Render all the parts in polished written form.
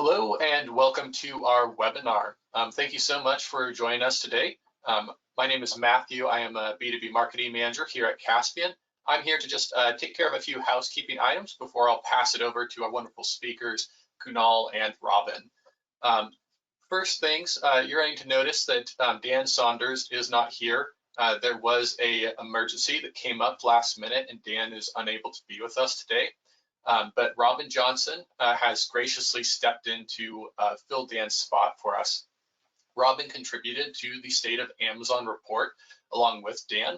Hello and welcome to our webinar. Thank you so much for joining us today. My name is Matthew. I am a B2B marketing manager here at Caspian. I'm here to just take care of a few housekeeping items before I'll pass it over to our wonderful speakers, Kunal and Robin. First things, you're going to notice that Dan Saunders is not here. There was an emergency that came up last minute and Dan is unable to be with us today. But Robin Johnson has graciously stepped in to fill Dan's spot for us. Robin contributed to the State of Amazon report along with Dan.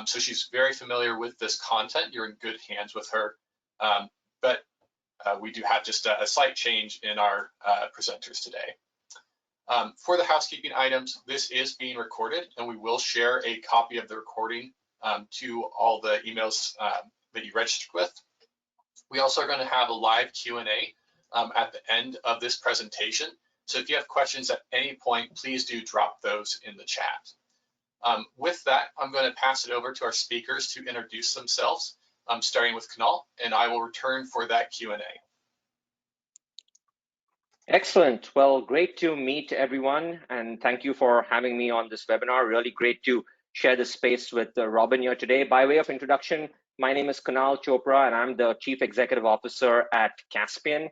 So she's very familiar with this content. You're in good hands with her. But we do have just a slight change in our presenters today. For the housekeeping items, this is being recorded and we will share a copy of the recording to all the emails that you registered with. We also are going to have a live Q&A at the end of this presentation. So if you have questions at any point, please do drop those in the chat. With that, I'm going to pass it over to our speakers to introduce themselves, starting with Kunal, and I will return for that Q&A. Excellent. Well, great to meet everyone, and thank you for having me on this webinar. Really great to share the space with Robin here today. By way of introduction, my name is Kunal Chopra, and I'm the Chief Executive Officer at Caspian.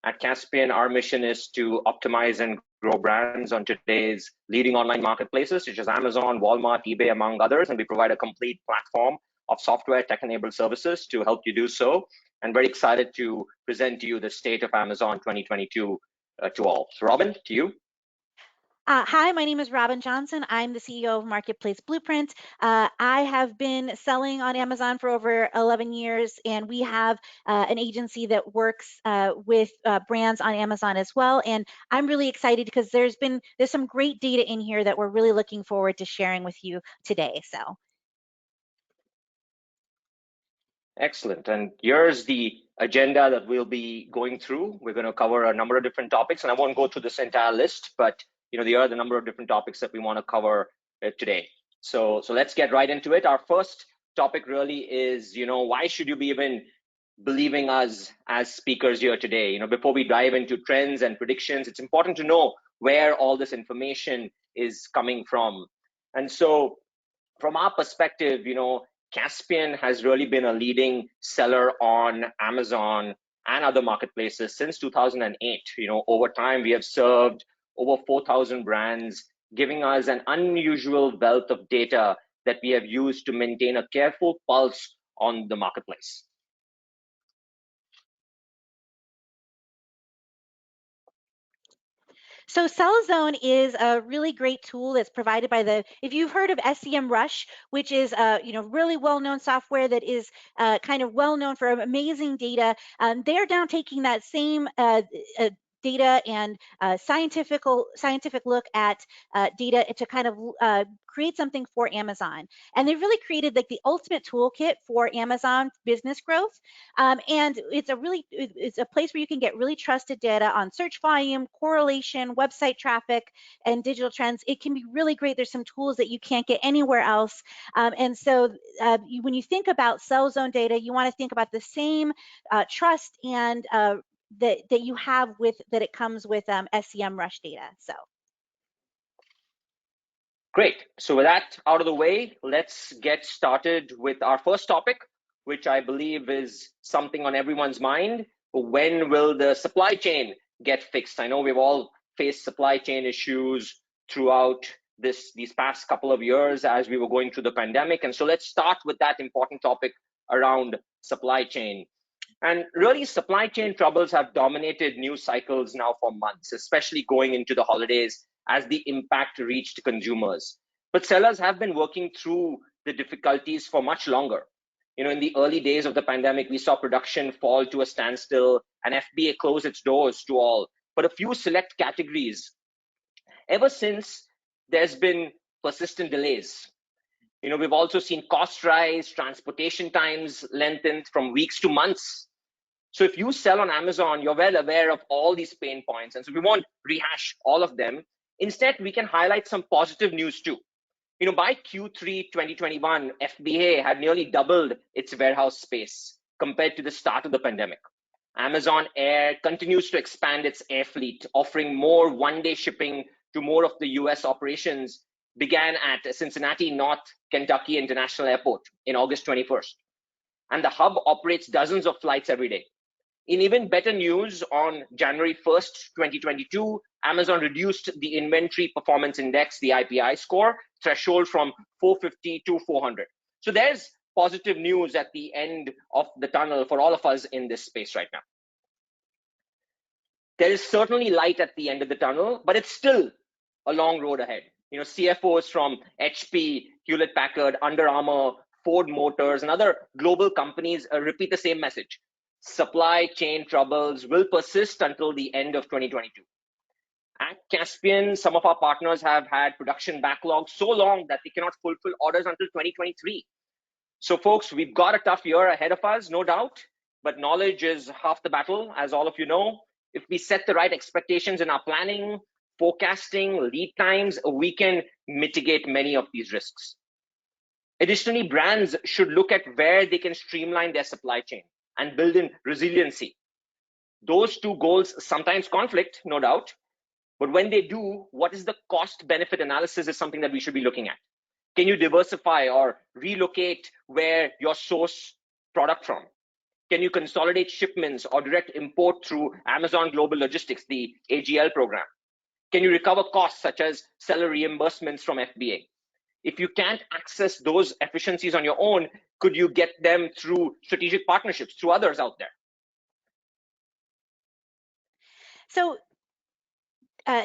At Caspian, our mission is to optimize and grow brands on today's leading online marketplaces, such as Amazon, Walmart, eBay, among others, and we provide a complete platform of software tech-enabled services to help you do so. And very excited to present to you the state of Amazon 2022 to all. So Robin, to you. Hi, my name is Robin Johnson. I'm the CEO of Marketplace Blueprint. I have been selling on Amazon for over 11 years, and we have an agency that works with brands on Amazon as well. And I'm really excited because there's some great data in here that we're really looking forward to sharing with you today. So. Excellent. And here's the agenda that we'll be going through. We're going to cover a number of different topics, and I won't go through this entire list, but there are the number of different topics that we want to cover today. So let's get right into it. Our first topic really is, why should you be even believing us as speakers here today? Before we dive into trends and predictions, it's important to know where all this information is coming from. And so from our perspective, Caspian has really been a leading seller on Amazon and other marketplaces since 2008. Over time, we have served over 4,000 brands, giving us an unusual wealth of data that we have used to maintain a careful pulse on the marketplace. So Sellzone is a really great tool that's provided by if you've heard of SEMrush, which is really well-known software that is kind of well-known for amazing data, they're now taking that same data and scientific look at data to kind of create something for Amazon. And they really created like the ultimate toolkit for Amazon business growth. And it's a place where you can get really trusted data on search volume, correlation, website traffic, and digital trends. It can be really great. There's some tools that you can't get anywhere else. And so when you think about Sellzone data, you want to think about the same trust and that you have that it comes with SEMrush data. So. Great. So with that out of the way, let's get started with our first topic, which I believe is something on everyone's mind. When will the supply chain get fixed? I know we've all faced supply chain issues throughout these past couple of years as we were going through the pandemic. And so let's start with that important topic around supply chain. And really, supply chain troubles have dominated news cycles now for months, especially going into the holidays as the impact reached consumers. But sellers have been working through the difficulties for much longer. In the early days of the pandemic, we saw production fall to a standstill and FBA close its doors to all, but a few select categories. Ever since, there's been persistent delays. We've also seen cost rise, transportation times lengthened from weeks to months. So if you sell on Amazon, you're well aware of all these pain points. And so we won't rehash all of them. Instead, we can highlight some positive news too. By Q3 2021, FBA had nearly doubled its warehouse space compared to the start of the pandemic. Amazon Air continues to expand its air fleet, offering more one-day shipping to more of the US operations, began at Cincinnati North Kentucky International Airport in August 21st. And the hub operates dozens of flights every day. In even better news, on January 1st, 2022, Amazon reduced the Inventory Performance Index, the IPI score, threshold from 450 to 400. So there's positive news at the end of the tunnel for all of us in this space right now. There is certainly light at the end of the tunnel, but it's still a long road ahead. CFOs from HP, Hewlett Packard, Under Armour, Ford Motors, and other global companies repeat the same message. Supply chain troubles will persist until the end of 2022. At Caspian, some of our partners have had production backlogs so long that they cannot fulfill orders until 2023. So folks, we've got a tough year ahead of us, no doubt, but knowledge is half the battle, as all of you know. If we set the right expectations in our planning, forecasting, lead times, we can mitigate many of these risks. Additionally, brands should look at where they can streamline their supply chain and build in resiliency. Those two goals sometimes conflict, no doubt, but when they do, what is the cost-benefit analysis is something that we should be looking at. Can you diversify or relocate where your source product from? Can you consolidate shipments or direct import through Amazon Global Logistics, the AGL program? Can you recover costs such as seller reimbursements from FBA? If you can't access those efficiencies on your own, could you get them through strategic partnerships, through others out there? So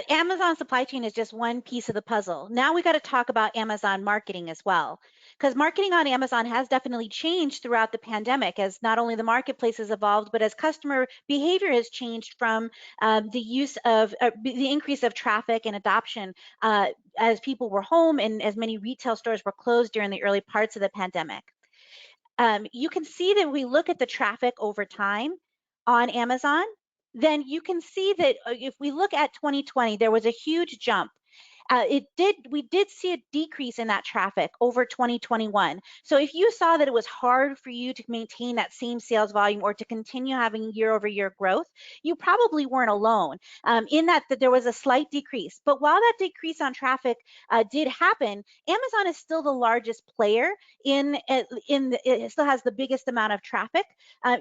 Amazon supply chain is just one piece of the puzzle. Now we got to talk about Amazon marketing as well, because marketing on Amazon has definitely changed throughout the pandemic as not only the marketplace has evolved, but as customer behavior has changed from the use of the increase of traffic and adoption as people were home and as many retail stores were closed during the early parts of the pandemic. You can see that we look at the traffic over time on Amazon, then you can see that if we look at 2020, there was a huge jump. We did see a decrease in that traffic over 2021. So if you saw that it was hard for you to maintain that same sales volume or to continue having year-over-year growth, you probably weren't alone in that there was a slight decrease. But while that decrease on traffic did happen, Amazon is still the largest player it still has the biggest amount of traffic,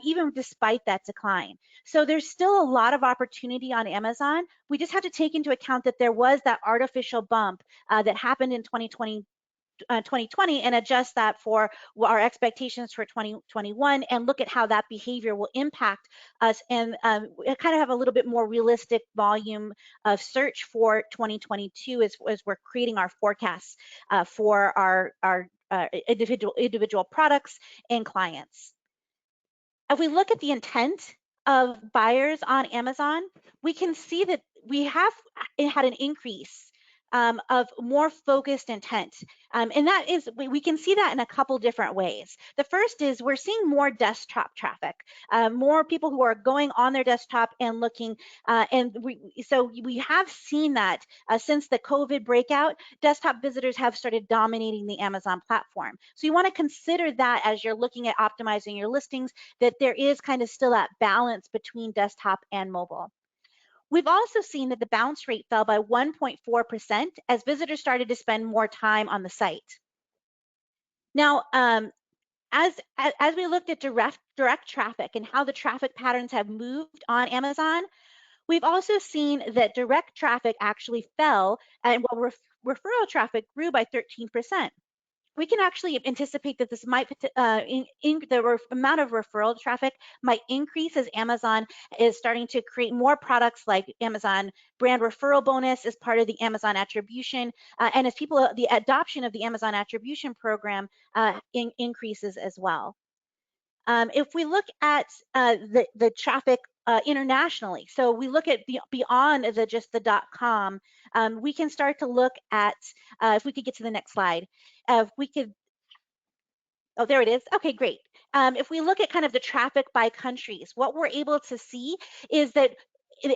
even despite that decline. So there's still a lot of opportunity on Amazon. We just have to take into account that there was that artificial bump that happened in 2020 and adjust that for our expectations for 2021 and look at how that behavior will impact us and kind of have a little bit more realistic volume of search for 2022 as we're creating our forecasts for our individual products and clients. If we look at the intent of buyers on Amazon, we can see that we have had an increase of more focused intent. And that is, we can see that in a couple different ways. The first is we're seeing more desktop traffic, more people who are going on their desktop and looking. So we have seen that since the COVID breakout, desktop visitors have started dominating the Amazon platform. So you want to consider that as you're looking at optimizing your listings, that there is kind of still that balance between desktop and mobile. We've also seen that the bounce rate fell by 1.4% as visitors started to spend more time on the site. Now, as we looked at direct traffic and how the traffic patterns have moved on Amazon, we've also seen that direct traffic actually fell, and while referral traffic grew by 13%. We can actually anticipate that this might, the amount of referral traffic might increase as Amazon is starting to create more products like Amazon brand referral bonus as part of the Amazon attribution. And as the adoption of the Amazon attribution program increases as well. If we look at the traffic internationally, so we look at beyond just the .com, we can start to look at, if we could get to the next slide, if we could, oh, there it is. Okay, great. If we look at kind of the traffic by countries, what we're able to see is that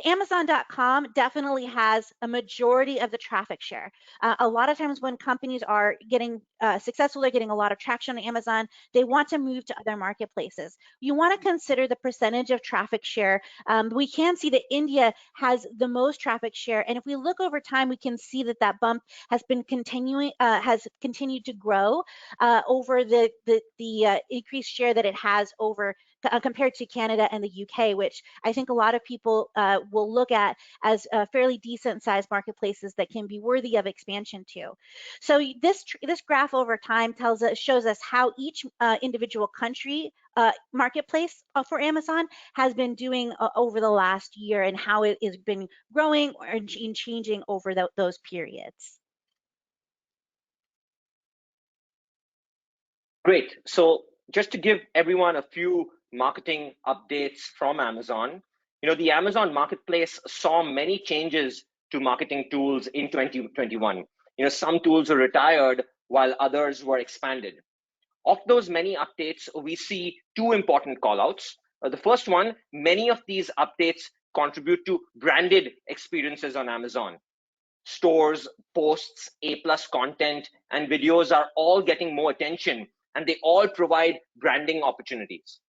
Amazon.com definitely has a majority of the traffic share. A lot of times when companies are getting successful, they're getting a lot of traction on Amazon, they want to move to other marketplaces. You want to consider the percentage of traffic share. We can see that India has the most traffic share, and if we look over time, we can see that that bump has been continuing, has continued to grow over the increased share that it has over compared to Canada and the UK, which I think a lot of people will look at as fairly decent sized marketplaces that can be worthy of expansion to. So this graph over time shows us how each individual country marketplace for Amazon has been doing over the last year and how it has been growing or changing over those periods. Great. So just to give everyone a few marketing updates from Amazon, the Amazon marketplace saw many changes to marketing tools in 2021. Some tools were retired while others were expanded. Of those many updates, we see two important callouts. The first one, many of these updates contribute to branded experiences on Amazon. Stores, posts, A+ content, and videos are all getting more attention, and they all provide branding opportunities.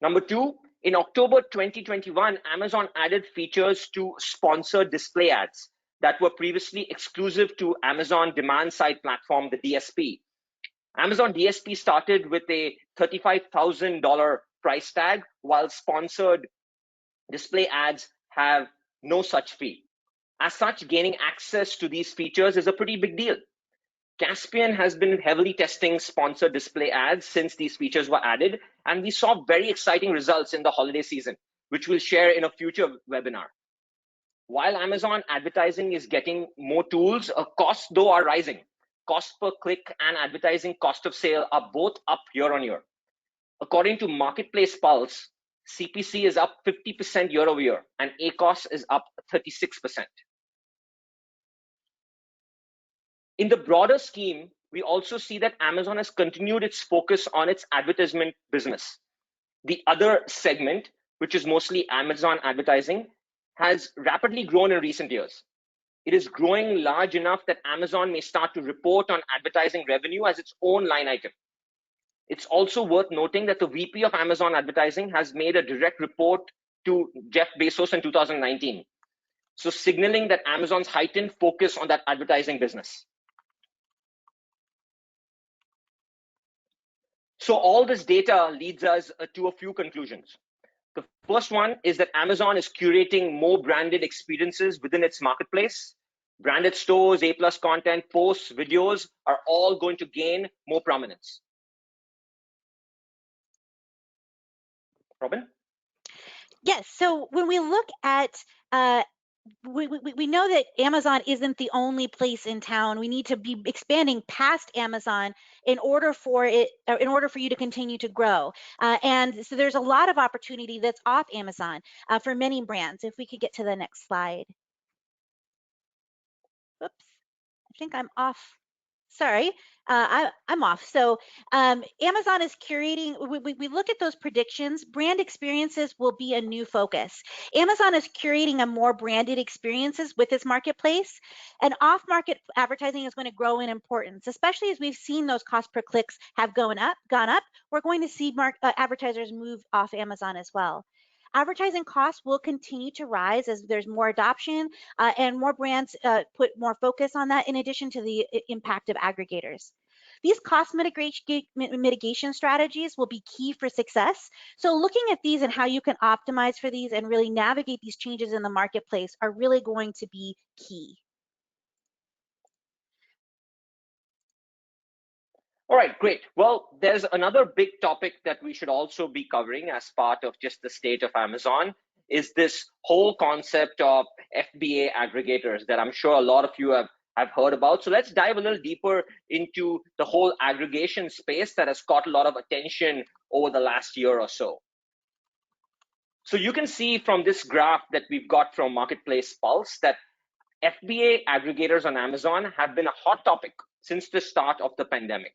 Number two, in October 2021, Amazon added features to sponsored display ads that were previously exclusive to Amazon demand-side platform, the DSP. Amazon DSP started with a $35,000 price tag, while sponsored display ads have no such fee. As such, gaining access to these features is a pretty big deal. Caspian has been heavily testing sponsored display ads since these features were added, and we saw very exciting results in the holiday season, which we'll share in a future webinar. While Amazon advertising is getting more tools, costs though are rising. Cost per click and advertising cost of sale are both up year on year. According to Marketplace Pulse, CPC is up 50% year over year, and ACOS is up 36%. In the broader scheme, we also see that Amazon has continued its focus on its advertisement business. The other segment, which is mostly Amazon advertising, has rapidly grown in recent years. It is growing large enough that Amazon may start to report on advertising revenue as its own line item. It's also worth noting that the VP of Amazon advertising has made a direct report to Jeff Bezos in 2019, so signaling that Amazon's heightened focus on that advertising business. So all this data leads us to a few conclusions. The first one is that Amazon is curating more branded experiences within its marketplace. Branded stores, A+ content, posts, videos are all going to gain more prominence. Robin? Yes, so when we look at we know that Amazon isn't the only place in town. We need to be expanding past Amazon in order for you to continue to grow. And so there's a lot of opportunity that's off Amazon for many brands. If we could get to the next slide. Oops, I think I'm off. Sorry, I'm off. So Amazon is curating, we look at those predictions, brand experiences will be a new focus. Amazon is curating a more branded experiences with its marketplace, and off-market advertising is going to grow in importance, especially as we've seen those cost per clicks have gone up. We're going to see advertisers move off Amazon as well. Advertising costs will continue to rise as there's more adoption and more brands put more focus on that, in addition to the impact of aggregators. These cost mitigation strategies will be key for success. So looking at these and how you can optimize for these and really navigate these changes in the marketplace are really going to be key. All right, great. Well, there's another big topic that we should also be covering as part of just the state of Amazon, is this whole concept of FBA aggregators that I'm sure a lot of you have heard about. So let's dive a little deeper into the whole aggregation space that has caught a lot of attention over the last year or so. So you can see from this graph that we've got from Marketplace Pulse that FBA aggregators on Amazon have been a hot topic since the start of the pandemic.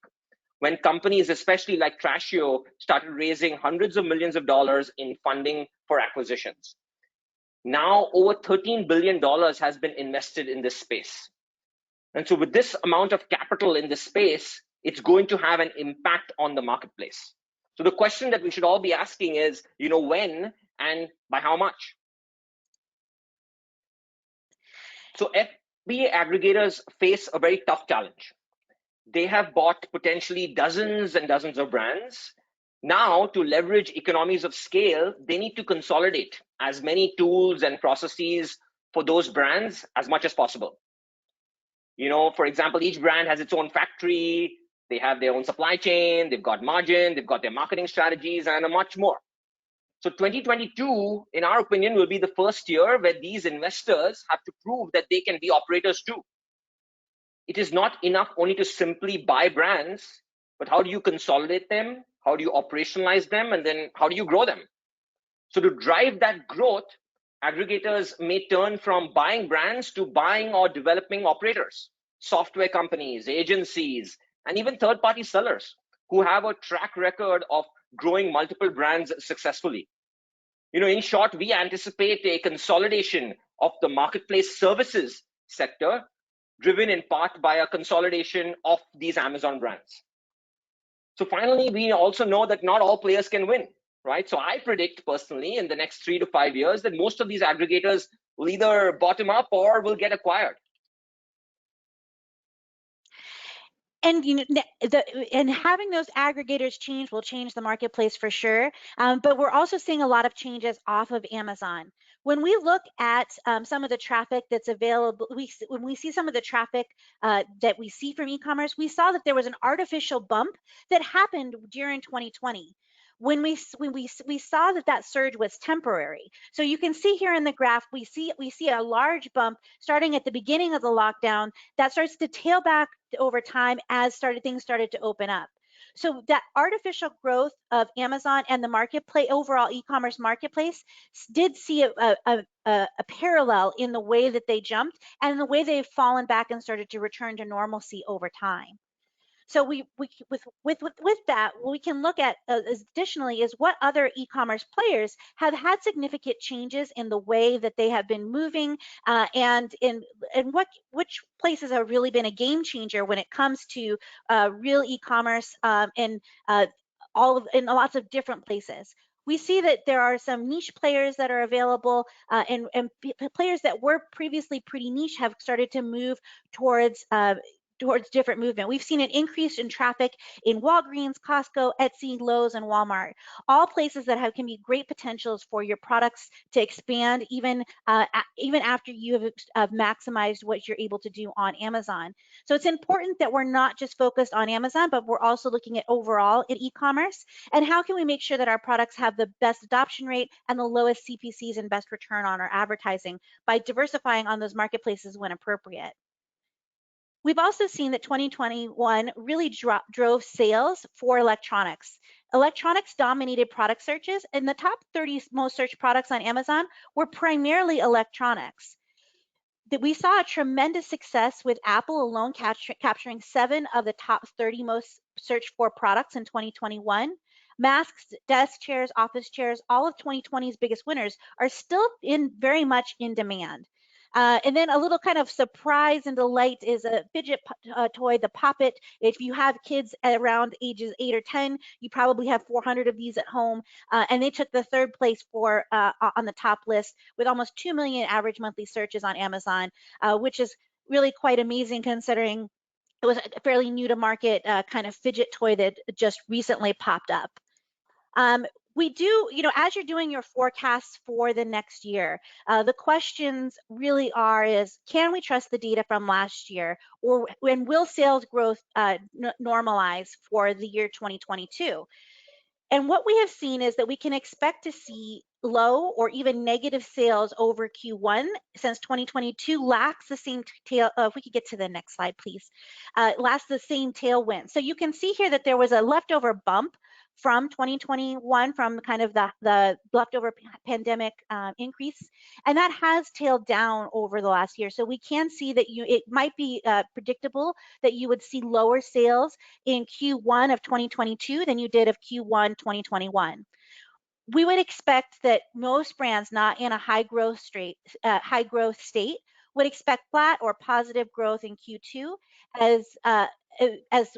when companies, especially like Trashio, started raising hundreds of millions of dollars in funding for acquisitions. Now over $13 billion has been invested in this space. And so with this amount of capital in this space, it's going to have an impact on the marketplace. So the question that we should all be asking is, when and by how much? So FBA aggregators face a very tough challenge. They have bought potentially dozens and dozens of brands. Now, to leverage economies of scale, they need to consolidate as many tools and processes for those brands as much as possible. For example, each brand has its own factory, they have their own supply chain, they've got margin, they've got their marketing strategies, and much more. So 2022, in our opinion, will be the first year where these investors have to prove that they can be operators too. It is not enough only to simply buy brands, but how do you consolidate them? How do you operationalize them? And then how do you grow them? So to drive that growth, aggregators may turn from buying brands to buying or developing operators, software companies, agencies, and even third-party sellers who have a track record of growing multiple brands successfully. In short, we anticipate a consolidation of the marketplace services sector, driven in part by a consolidation of these Amazon brands. So finally, we also know that not all players can win, right? So I predict personally in the next 3 to 5 years that most of these aggregators will either bottom up or will get acquired. And and having those aggregators change will change the marketplace for sure. But we're also seeing a lot of changes off of Amazon. When we look at some of the traffic that's available, when we see some of the traffic that we see from e-commerce, we saw that there was an artificial bump that happened during 2020. When we saw that surge was temporary. So you can see here in the graph, we see a large bump starting at the beginning of the lockdown that starts to tail back over time as things started to open up. So that artificial growth of Amazon and the marketplace, overall e-commerce marketplace, did see a parallel in the way that they jumped and in the way they've fallen back and started to return to normalcy over time. So with that, what we can look at additionally is what other e-commerce players have had significant changes in the way that they have been moving, and which places have really been a game changer when it comes to real e-commerce in lots of different places. We see that there are some niche players that are available, and players that were previously pretty niche have started to move towards different movement. We've seen an increase in traffic in Walgreens, Costco, Etsy, Lowe's, and Walmart, all places that can be great potentials for your products to expand even after you have maximized what you're able to do on Amazon. So it's important that we're not just focused on Amazon, but we're also looking at overall in e-commerce and how can we make sure that our products have the best adoption rate and the lowest CPCs and best return on our advertising by diversifying on those marketplaces when appropriate. We've also seen that 2021 really drove sales for electronics. Electronics dominated product searches, and the top 30 most searched products on Amazon were primarily electronics. We saw a tremendous success with Apple alone capturing 7 of the top 30 most searched for products in 2021. Masks, desk chairs, office chairs, all of 2020's biggest winners are still very much in demand. And then a little kind of surprise and delight is a fidget toy, the Pop-It. If you have kids around ages 8 or 10, you probably have 400 of these at home. And they took the 3rd place on the top list with almost 2 million average monthly searches on Amazon, which is really quite amazing considering it was a fairly new to market kind of fidget toy that just recently popped up. We do, as you're doing your forecasts for the next year, the questions really is, can we trust the data from last year? Or when will sales growth normalize for the year 2022? And what we have seen is that we can expect to see low or even negative sales over Q1 since 2022 lacks the same tail. If we could get to the next slide, please. Lacks the same tailwind. So you can see here that there was a leftover bump from 2021, from kind of the leftover pandemic increase, and that has tailed down over the last year. So we can see that it might be predictable that you would see lower sales in Q1 of 2022 than you did of Q1 2021. We would expect that most brands not in a high growth state would expect flat or positive growth in Q2 as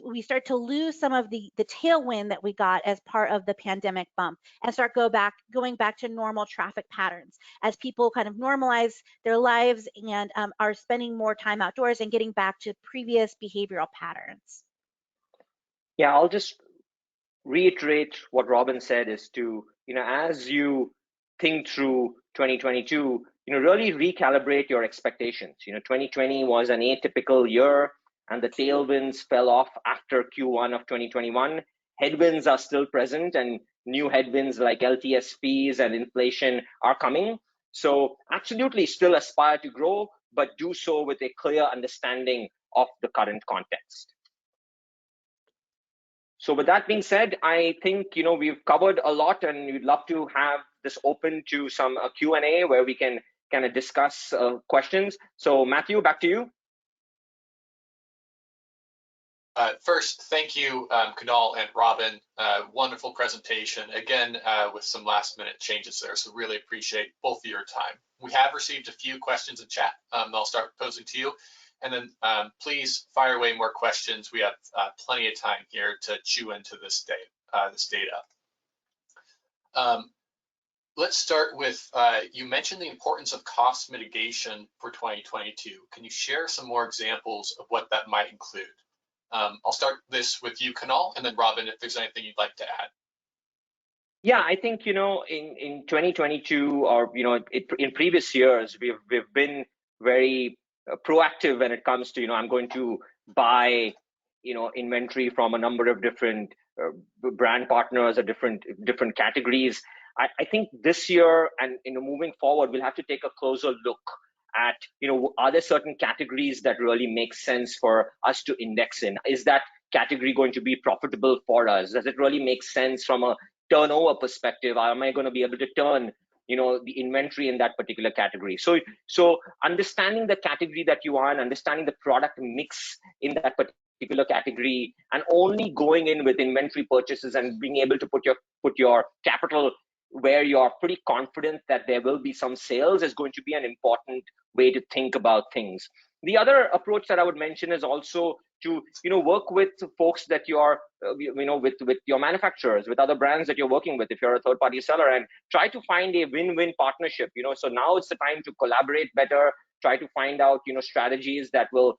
we start to lose some of the tailwind that we got as part of the pandemic bump and start going back to normal traffic patterns as people kind of normalize their lives and are spending more time outdoors and getting back to previous behavioral patterns. Yeah, I'll just reiterate what Robin said is to, as you think through 2022, really recalibrate your expectations. 2020 was an atypical year and the tailwinds fell off after Q1 of 2021. Headwinds are still present and new headwinds like LTSPs and inflation are coming. So absolutely still aspire to grow, but do so with a clear understanding of the current context. So with that being said, I think we've covered a lot, and we'd love to have this open to some Q&A where we can kind of discuss questions. So Matthew, back to you. First, thank you, Kunal and Robin. Wonderful presentation. Again, with some last-minute changes there, so really appreciate both of your time. We have received a few questions in chat. I'll start posing to you. And then please fire away more questions. We have plenty of time here to chew into this data. Let's start with, you mentioned the importance of cost mitigation for 2022. Can you share some more examples of what that might include? I'll start this with you, Kunal, and then Robin, if there's anything you'd like to add. Yeah, I think, in 2022 or, in previous years, we've been very proactive when it comes to, I'm going to buy, inventory from a number of different brand partners or different categories. I think this year and, moving forward, we'll have to take a closer look at, are there certain categories that really make sense for us to index in? Is that category going to be profitable for us? Does it really make sense from a turnover perspective? Am I going to be able to turn the inventory in that particular category? So understanding the category that you are in, understanding the product mix in that particular category, and only going in with inventory purchases and being able to put your capital where you're pretty confident that there will be some sales is going to be an important way to think about things. The other approach that I would mention is also to work with folks that you're with your manufacturers, with other brands that you're working with if you're a third-party seller, and try to find a win-win partnership. So now it's the time to collaborate better, try to find out strategies that will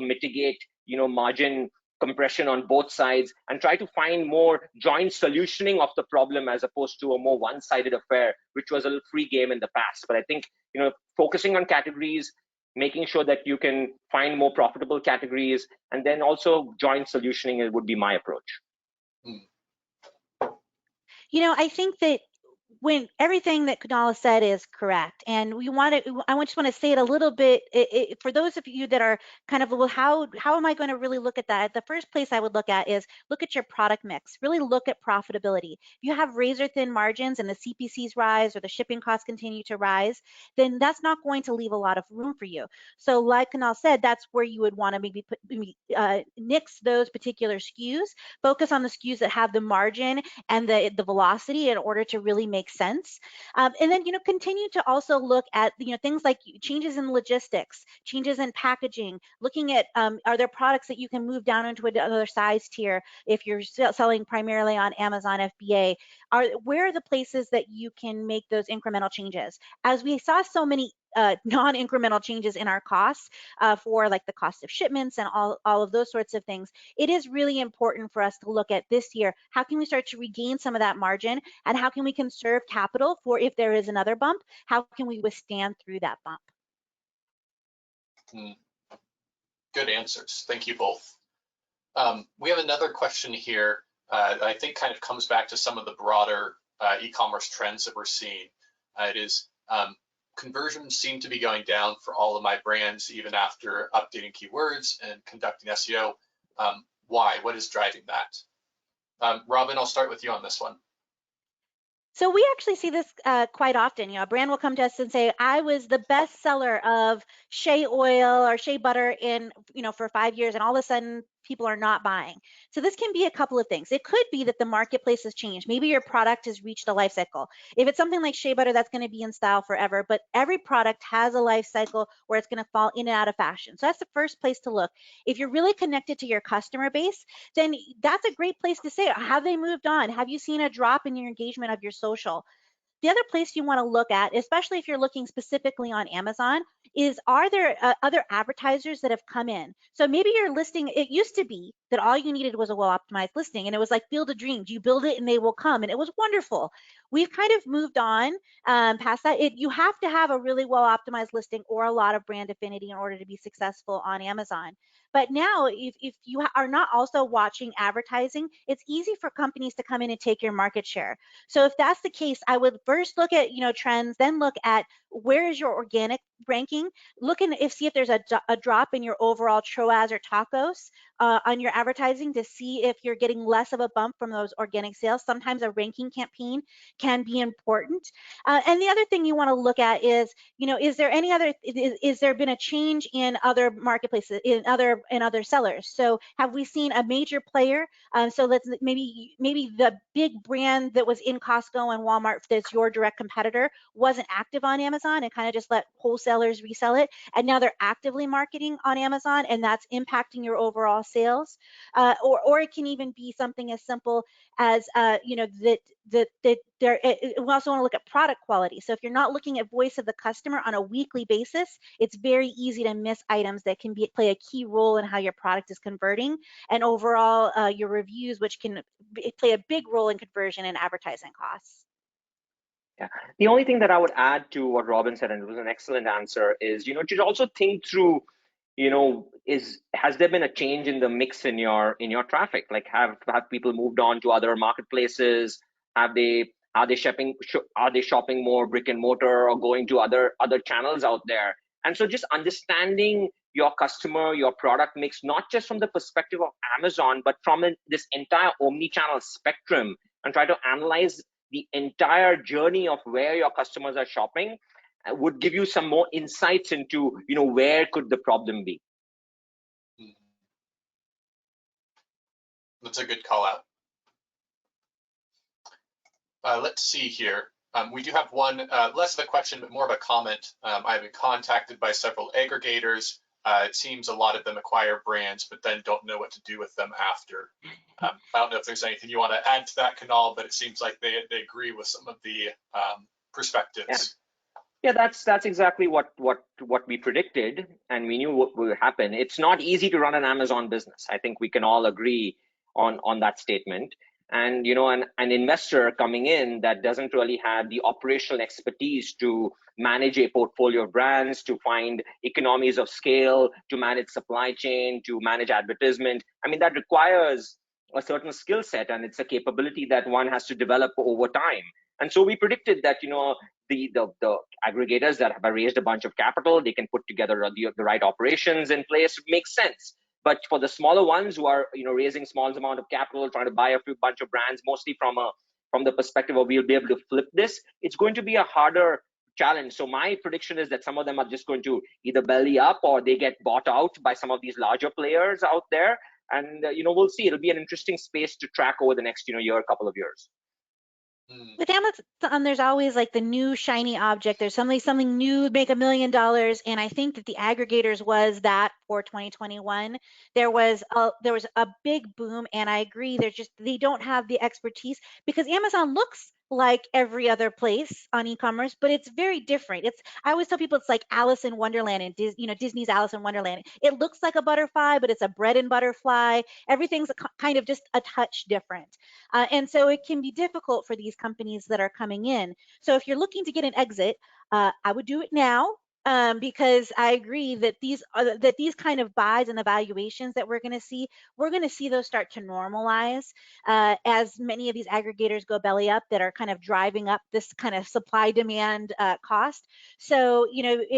mitigate margin compression on both sides, and try to find more joint solutioning of the problem as opposed to a more one-sided affair, which was a little free game in the past. But I think focusing on categories, making sure that you can find more profitable categories, and then also joint solutioning would be my approach. I think that when everything that Kunal said is correct, and I just want to say it a little bit for those of you that are kind of, well, how am I going to really look at that? The first place I would look at is look at your product mix. Really look at profitability. If you have razor thin margins and the CPCs rise or the shipping costs continue to rise, then that's not going to leave a lot of room for you. So like Kunal said, that's where you would want to maybe nix those particular SKUs, focus on the SKUs that have the margin and the velocity in order to really make sense. And then, continue to also look at, things like changes in logistics, changes in packaging, looking at, are there products that you can move down into another size tier if you're selling primarily on Amazon FBA? Where are the places that you can make those incremental changes? As we saw so many non-incremental changes in our costs for like the cost of shipments and all of those sorts of things, it is really important for us to look at this year, how can we start to regain some of that margin, and how can we conserve capital for if there is another bump, how can we withstand through that bump? Good answers. Thank you both. We have another question here that I think kind of comes back to some of the broader e-commerce trends that we're seeing. It is conversions seem to be going down for all of my brands, even after updating keywords and conducting SEO. Why? What is driving that? Robin, I'll start with you on this one. So we actually see this quite often. You know, a brand will come to us and say, "I was the best seller of shea oil or shea butter in, for 5 years, and all of a sudden people are not buying." So this can be a couple of things. It could be that the marketplace has changed. Maybe your product has reached a life cycle. If it's something like shea butter, that's going to be in style forever. But every product has a life cycle where it's going to fall in and out of fashion. So that's the first place to look. If you're really connected to your customer base, then that's a great place to say, have they moved on? Have you seen a drop in your engagement of your social? The other place you want to look at, especially if you're looking specifically on Amazon, is are there other advertisers that have come in? So maybe your listing, it used to be that all you needed was a well-optimized listing, and it was like Field of Dreams. You build it and they will come, and it was wonderful. We've kind of moved on past that. You have to have a really well-optimized listing or a lot of brand affinity in order to be successful on Amazon. But now, if you are not also watching advertising, it's easy for companies to come in and take your market share. So if that's the case, I would first look at trends, then look at where is your organic ranking. Look and see if there's a drop in your overall ROAS or TACOS on your advertising to see if you're getting less of a bump from those organic sales. Sometimes a ranking campaign can be important. And the other thing you want to look at is, is there any other, is there been a change in other marketplaces, in other sellers? So have we seen a major player? So let's maybe the big brand that was in Costco and Walmart that's your direct competitor wasn't active on Amazon and kind of just let wholesalers resell it, and now they're actively marketing on Amazon, and that's impacting your overall sales. Or it can even be something as simple as that there. We also want to look at product quality. So if you're not looking at voice of the customer on a weekly basis, it's very easy to miss items that can play a key role in how your product is converting, and overall your reviews, which can play a big role in conversion and advertising costs. Yeah. The only thing that I would add to what Robin said, and it was an excellent answer, is to also think through, has there been a change in the mix in your traffic? Like have people moved on to other marketplaces? Are they shopping more brick and mortar or going to other channels out there? And so just understanding your customer, your product mix, not just from the perspective of Amazon, but from this entire omni-channel spectrum, and try to analyze the entire journey of where your customers are shopping, would give you some more insights into where could the problem be. That's a good call out. Let's see here. We do have one, less of a question, but more of a comment. I've been contacted by several aggregators. It seems a lot of them acquire brands, but then don't know what to do with them after. I don't know if there's anything you want to add to that, Kunal, but it seems like they agree with some of the perspectives. Yeah, that's exactly what we predicted, and we knew what would happen. It's not easy to run an Amazon business. I think we can all agree on that statement. And an investor coming in that doesn't really have the operational expertise to manage a portfolio of brands, to find economies of scale, to manage supply chain, to manage advertisement, I mean, that requires a certain skill set, and it's a capability that one has to develop over time. And so we predicted that the aggregators that have raised a bunch of capital, they can put together the right operations in place. Makes sense. But for the smaller ones who are raising small amount of capital, trying to buy a bunch of brands, mostly from the perspective of we'll be able to flip this, it's going to be a harder challenge. So my prediction is that some of them are just going to either belly up or they get bought out by some of these larger players out there. And we'll see. It'll be an interesting space to track over the next couple of years. With Amazon, there's always like the new shiny object. There's something new, make $1 million, and I think that the aggregators was that for 2021. There was a big boom, and I agree. They don't have the expertise, because Amazon looks like every other place on e-commerce, but it's very different. I always tell people it's like Alice in Wonderland, and Disney's Alice in Wonderland. It looks like a butterfly, but it's a bread and butter fly. Everything's kind of just a touch different, and so it can be difficult for these companies that are coming in. So if you're looking to get an exit, I would do it now. Because I agree that these kind of buys and the valuations that we're going to see those start to normalize as many of these aggregators go belly up, that are kind of driving up this kind of supply demand cost. So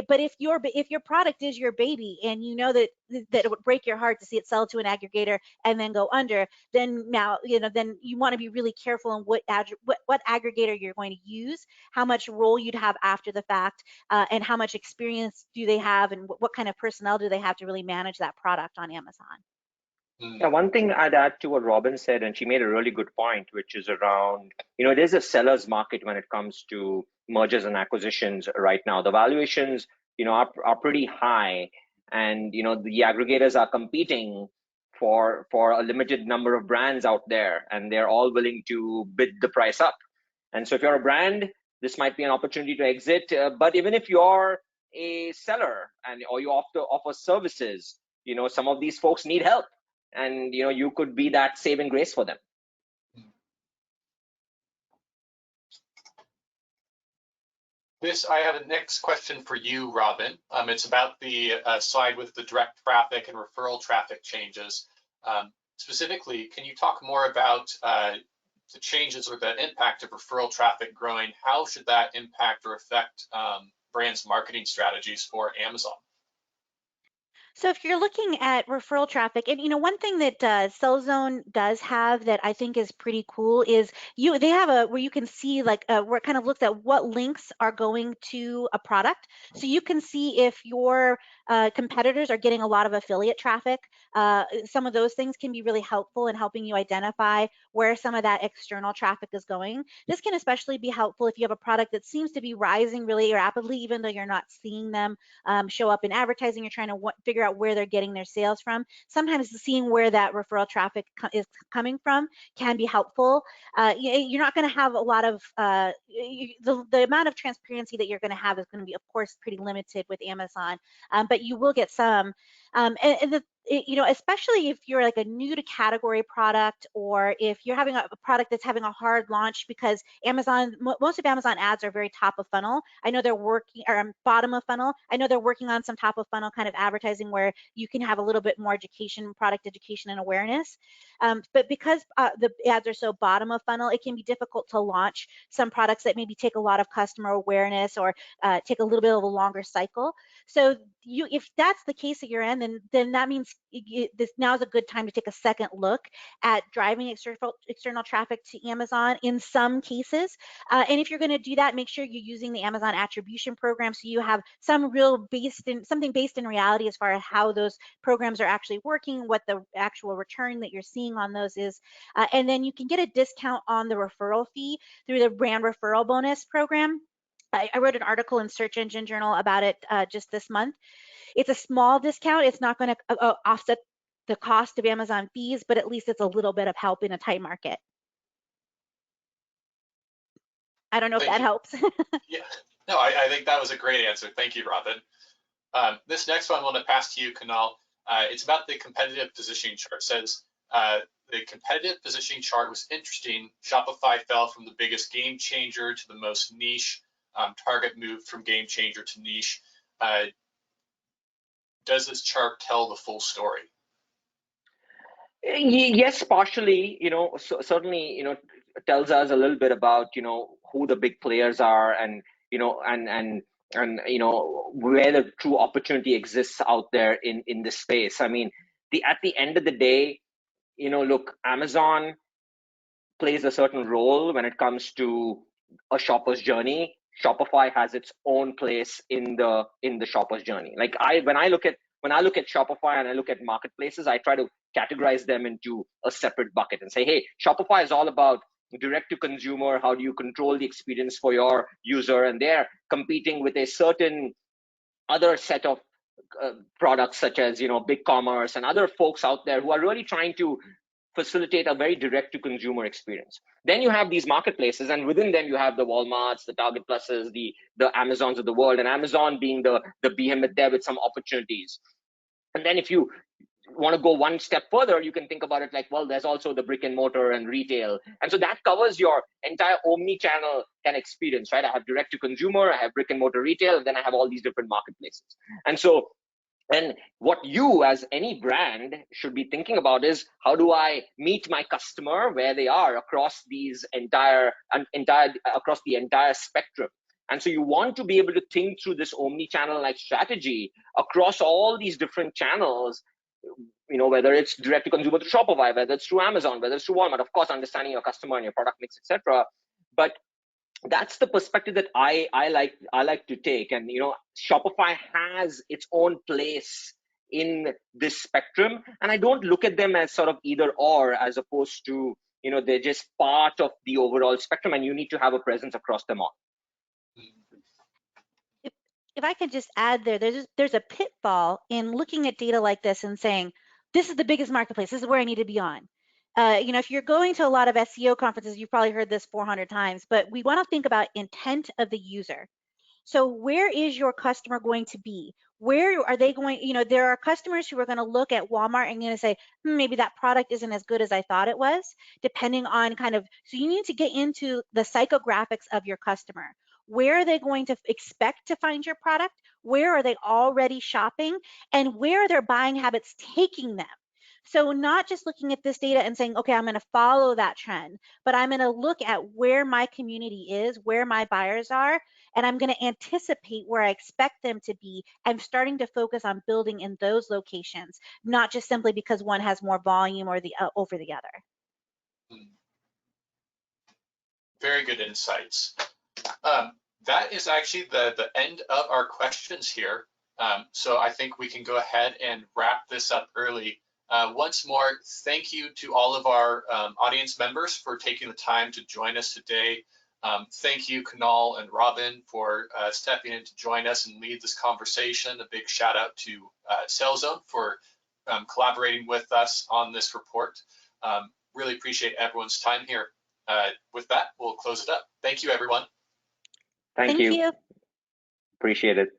but if your product is your baby, and you know that that it would break your heart to see it sell to an aggregator and then go under, then now, then you want to be really careful on what aggregator you're going to use, how much role you'd have after the fact, and how much experience do they have, and what kind of personnel do they have to really manage that product on Amazon. Yeah, one thing I'd add to what Robin said, and she made a really good point, which is around, it is a seller's market when it comes to mergers and acquisitions right now. The valuations, are pretty high, and the aggregators are competing for a limited number of brands out there, and they're all willing to bid the price up. And so if you're a brand, this might be an opportunity to exit. But even if you're a seller or you offer services, some of these folks need help. And you could be that saving grace for them. I have a next question for you, Robin. It's about the slide with the direct traffic and referral traffic changes. Specifically, can you talk more about the changes or the impact of referral traffic growing? How should that impact or affect brands' marketing strategies for Amazon? So if you're looking at referral traffic, and one thing that Sellzone does have that I think is pretty cool is they have where you can see where it kind of looks at what links are going to a product. So you can see if your competitors are getting a lot of affiliate traffic. Some of those things can be really helpful in helping you identify where some of that external traffic is going. This can especially be helpful if you have a product that seems to be rising really rapidly, even though you're not seeing them show up in advertising. You're trying to figure out where they're getting their sales from. Sometimes seeing where that referral traffic is coming from can be helpful. You're not going to have a lot of the amount of transparency that you're going to have is going to be, of course, pretty limited with Amazon, but you will get some. Especially if you're like a new to category product, or if you're having a product that's having a hard launch, because most of Amazon ads are very top of funnel. I know they're working, or bottom of funnel. I know they're working on some top of funnel kind of advertising where you can have a little bit more product education and awareness. But because the ads are so bottom of funnel, it can be difficult to launch some products that maybe take a lot of customer awareness, or take a little bit of a longer cycle. So if that's the case that you're in, then that means now is a good time to take a second look at driving external traffic to Amazon in some cases. And if you're going to do that, make sure you're using the Amazon attribution program, so you have something based in reality as far as how those programs are actually working, what the actual return that you're seeing on those is. And then you can get a discount on the referral fee through the brand referral bonus program. I wrote an article in Search Engine Journal about it just this month. It's a small discount. It's not going to offset the cost of Amazon fees, but at least it's a little bit of help in a tight market. I don't know if that helps. Yeah, no, I think that was a great answer. Thank you, Robin. This next one I want to pass to you, Kunal. It's about the competitive positioning chart. It says the competitive positioning chart was interesting. Shopify fell from the biggest game changer to the most niche. Target moved from game changer to niche. Does this chart tell the full story? Yes, partially. Certainly, tells us a little bit about who the big players are, and where the true opportunity exists out there in this space. I mean, at the end of the day, look, Amazon plays a certain role when it comes to a shopper's journey. Shopify has its own place in the shopper's journey. Like when I look at Shopify and I look at marketplaces, I try to categorize them into a separate bucket and say, hey, Shopify is all about direct to consumer. How do you control the experience for your user? And they're competing with a certain other set of products, such as BigCommerce and other folks out there who are really trying to facilitate a very direct to consumer experience. Then you have these marketplaces, and within them you have the Walmarts, the Target Pluses, the Amazons of the world, and Amazon being the behemoth there with some opportunities. And then if you want to go one step further, you can think about it like, well, there's also the brick and mortar and retail. And so that covers your entire omni-channel kind of experience, right? I have direct to consumer, I have brick and mortar retail, and then I have all these different marketplaces. And what you, as any brand, should be thinking about is, how do I meet my customer where they are across across the entire spectrum? And so you want to be able to think through this omni-channel like strategy across all these different channels, whether it's direct to consumer through Shopify, whether it's through Amazon, whether it's through Walmart, of course, understanding your customer and your product mix, etc. But that's the perspective that I like to take. And Shopify has its own place in this spectrum, and I don't look at them as sort of either or, as opposed to they're just part of the overall spectrum, and you need to have a presence across them all. If I could just add there's a pitfall in looking at data like this and saying, this is the biggest marketplace, this is where I need to be on. If you're going to a lot of SEO conferences, you've probably heard this 400 times, but we want to think about intent of the user. So where is your customer going to be? Where are they going? There are customers who are going to look at Walmart and going to say, maybe that product isn't as good as I thought it was, depending on so you need to get into the psychographics of your customer. Where are they going to expect to find your product? Where are they already shopping? And where are their buying habits taking them? So not just looking at this data and saying, okay, I'm going to follow that trend, but I'm going to look at where my community is, where my buyers are, and I'm going to anticipate where I expect them to be. I'm starting to focus on building in those locations, not just simply because one has more volume or over the other. Very good insights. That is actually the end of our questions here. So I think we can go ahead and wrap this up early. Once more, thank you to all of our audience members for taking the time to join us today. Thank you, Kunal and Robin, for stepping in to join us and lead this conversation. A big shout out to Sellzone for collaborating with us on this report. Really appreciate everyone's time here. With that, we'll close it up. Thank you, everyone. Thank you. Appreciate it.